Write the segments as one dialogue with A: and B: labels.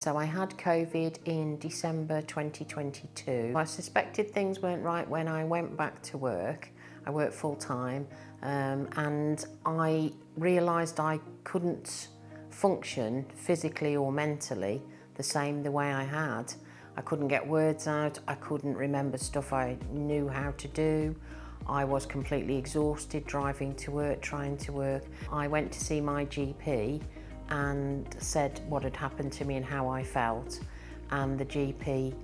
A: So I had COVID in December 2022. I suspected things weren't right when I went back to work. I worked full time and I realised I couldn't function physically or mentally the way I had. I couldn't get words out, I couldn't remember stuff I knew how to do. I was completely exhausted driving to work, trying to work. I went to see my GP and said what had happened to me and how I felt, and the GP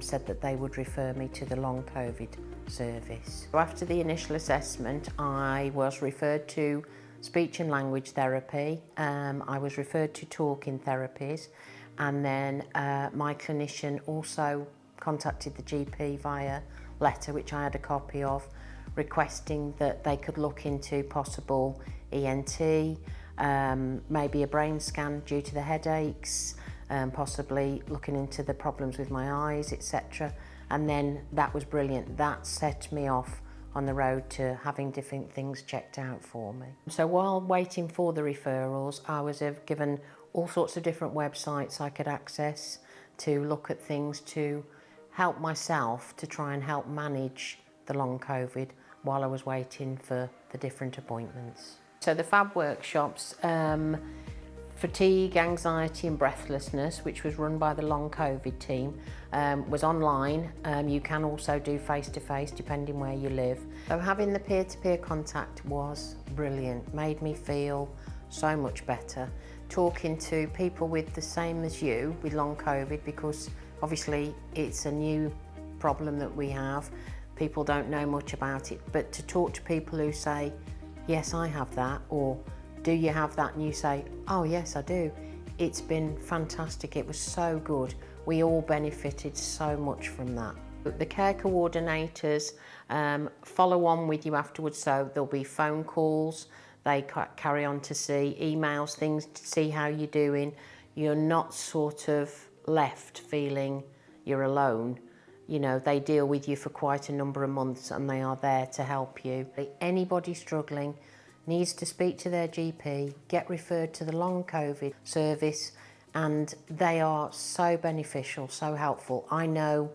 A: said that they would refer me to the long COVID service. So after the initial assessment, I was referred to speech and language therapy, I was referred to talking therapies, and then my clinician also contacted the GP via letter, which I had a copy of, requesting that they could look into possible ENT, maybe a brain scan due to the headaches, possibly looking into the problems with my eyes, etc. And then that was brilliant. That set me off on the road to having different things checked out for me. So while waiting for the referrals, I was given all sorts of different websites I could access to look at things to help myself to try and help manage the long COVID while I was waiting for the different appointments. So the FAB workshops, fatigue, anxiety and breathlessness, which was run by the long COVID team, was online. You can also do face-to-face depending where you live. So having the peer-to-peer contact was brilliant, made me feel so much better. Talking to people with the same as you, with long COVID, because obviously it's a new problem that we have. People don't know much about it, but to talk to people who say, yes, I have that, or do you have that? And you say, oh yes, I do. It's been fantastic. It was so good. We all benefited so much from that. The care coordinators follow on with you afterwards, so there'll be phone calls, they carry on to see emails, things to see how you're doing. You're not sort of left feeling you're alone. You know, they deal with you for quite a number of months and they are there to help you. Anybody struggling needs to speak to their GP, get referred to the long COVID service, and they are so beneficial, so helpful. I know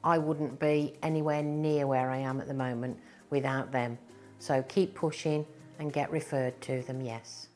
A: I wouldn't be anywhere near where I am at the moment without them. So keep pushing and get referred to them, yes.